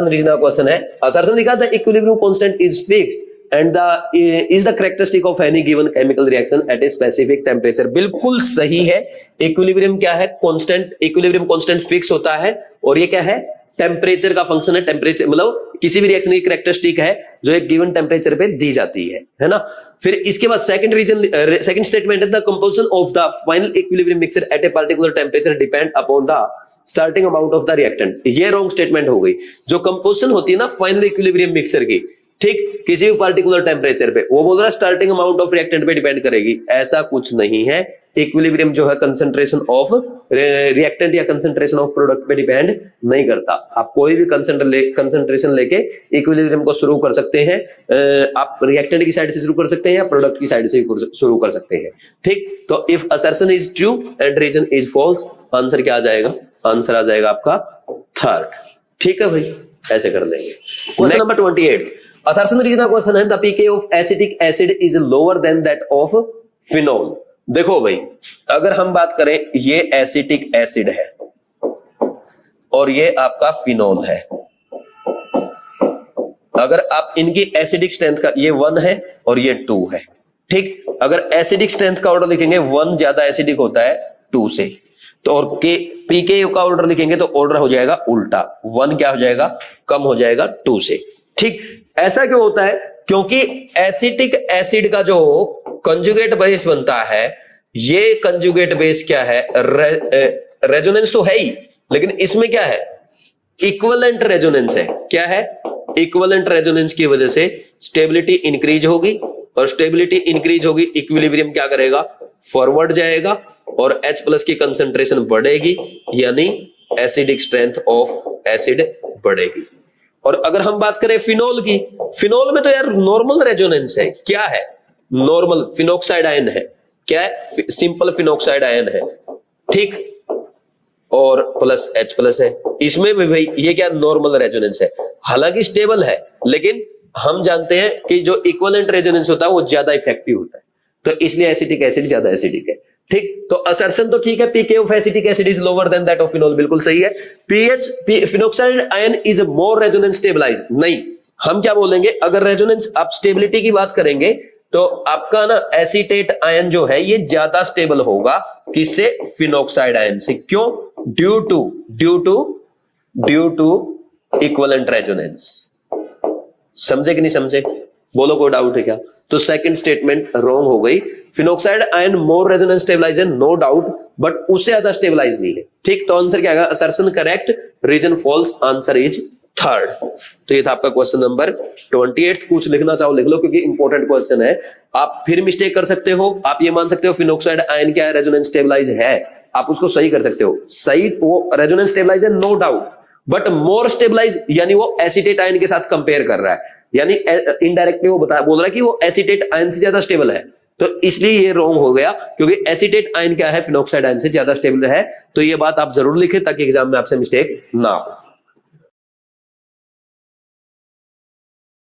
Reason का question है, assertion लिखा था equilibrium constant is fixed and the is the characteristic of any given chemical reaction at a specific temperature. बिल्कुल सही है, इक्विलिब्रियम क्या है, कांस्टेंट, इक्विलिब्रियम कांस्टेंट फिक्स होता है और ये क्या है, टेम्परेचर का फंक्शन है। टेम्परेचर मतलब किसी भी रिएक्शन की कैरेक्टरिस्टिक है जो एक गिवन टेम्परेचर पे दी जाती है ना। फिर इसके बाद सेकंड रीजन, सेकंड स्टेटमेंट है the composition of the final equilibrium mixture eight a particular temperature depend upon the starting amount of the reactant. ये रॉन्ग स्टेटमेंट हो गई। जो कंपोजिशन होती है ना फाइनल इक्विलिब्रियम मिक्सचर की, ठीक, किसी भी पर्टिकुलर टेम्परेचर पे, वो बोल रहा है स्टार्टिंग अमाउंट ऑफ रिएक्टेंट पे डिपेंड करेगी। ऐसा कुछ नहीं है। इक्विलिब्रियम जो है कंसंट्रेशन ऑफ रिएक्टेंट या कंसंट्रेशन ऑफ प्रोडक्ट पे डिपेंड नहीं करता। आप कोई भी कंसंट्रेशन लेके इक्विलिब्रियम को शुरू कर सकते हैं। आप रिएक्टेंट की साइड से शुरू कर सकते हैं या प्रोडक्ट की साइड से शुरू कर सकते हैं, ठीक। तो if assertion is true and reason is false, answer क्या आ जाएगा, आंसर आ जाएगा आपका थर्ड। ठीक है भाई, ऐसे कर लेंगे। क्वेश्चन नंबर 28, असर्शन रीजन का क्वेश्चन है the pK of acetic acid is lower than that of phenol. देखो भाई, अगर हम बात करें, ये एसिटिक एसिड है और ये आपका फिनोल है। अगर आप इनकी एसिडिक स्ट्रेंथ का, ये 1 है और ये 2 है, ठीक। अगर एसिडिक स्ट्रेंथ का ऑर्डर लिखेंगे 1 ज्यादा एसिडिक होता है 2 से, तो और पीके का ऑर्डर लिखेंगे तो ऑर्डर हो जाएगा उल्टा, 1 क्या हो जाएगा, कम हो जाएगा 2 से, ठीक। ऐसा क्यों होता है, क्योंकि एसिटिक एसिड का जो कंजुगेट बेस बनता है, ये कंजुगेट बेस क्या है, रेजोनेंस तो है ही, लेकिन इसमें क्या है, इक्विवेलेंट रेजोनेंस है। क्या है, इक्विवेलेंट रेजोनेंस की वजह से स्टेबिलिटी इंक्रीज होगी, और स्टेबिलिटी इंक्रीज होगी, इक्विलिब्रियम क्या करेगा, फॉरवर्ड जाएगा और H+ की कंसंट्रेशन बढ़ेगी, यानी एसिडिक स्ट्रेंथ ऑफ एसिड बढ़ेगी। और अगर हम बात करें फिनोल की, फिनोल में तो यार नॉर्मल रेजोनेंस है। क्या है, नॉर्मल फिनोक्साइड आयन है। क्या है, सिंपल फिनोक्साइड आयन है, ठीक, और प्लस H+ है। इसमें भी भाई ये क्या, नॉर्मल रेजोनेंस है, हालांकि स्टेबल है, लेकिन हम जानते हैं कि जो इक्विवेलेंट रेजोनेंस होता है वो ज्यादा इफेक्टिव होता है, तो इसलिए एसिटिक एसिड ज्यादा एसिडिक है, ठीक। तो असर्शन तो ठीक है, pK of acetic acid is lower than that of phenol, बिल्कुल सही है। Phenoxide ion is more resonance stabilise, नहीं, हम क्या बोलेंगे, अगर रेजोनेंस आप स्टेबिलिटी की बात करेंगे तो आपका ना एसीटेट आयन जो है ये ज्यादा स्टेबल होगा, किससे, फिनोक्साइड आयन से। क्यों, ड्यू टू इक्विवेलेंट रेजोनेंस। समझे कि नहीं समझे, बोलो, कोई डाउट है क्या। तो सेकंड स्टेटमेंट रॉन्ग हो गई। Phenoxide ion more resonance stabilize है, नो डाउट, बट उससे ज्यादा स्टेबलाइज नहीं है, ठीक। तो आंसर क्या आएगा, assertion correct, reason false, answer is third. तो ये था आपका क्वेश्चन नंबर 28। कुछ लिखना चाहो लिख लो, क्योंकि इंपॉर्टेंट क्वेश्चन है। आप फिर मिस्टेक कर सकते हो, आप ये मान सकते हो फिनोक्साइड आयन क्या है, रेजोनेंस स्टेबलाइज है, आप उसको सही कर सकते हो, सही, वो रेजोनेंस स्टेबलाइज है, no doubt, but more stabilize यानी वो एसीटेट आयन के साथ कंपेयर कर रहा है, यानी इनडायरेक्टली वो बोल रहा है कि वो एसीटेट आयन से ज्यादा स्टेबल है। तो इसलिए ये रॉन्ग हो गया, क्योंकि एसीटेट आयन क्या है, फिनोक्साइड आयन से ज्यादा स्टेबल है। तो ये बात आप जरूर लिखें ताकि एग्जाम में आपसे मिस्टेक ना हो।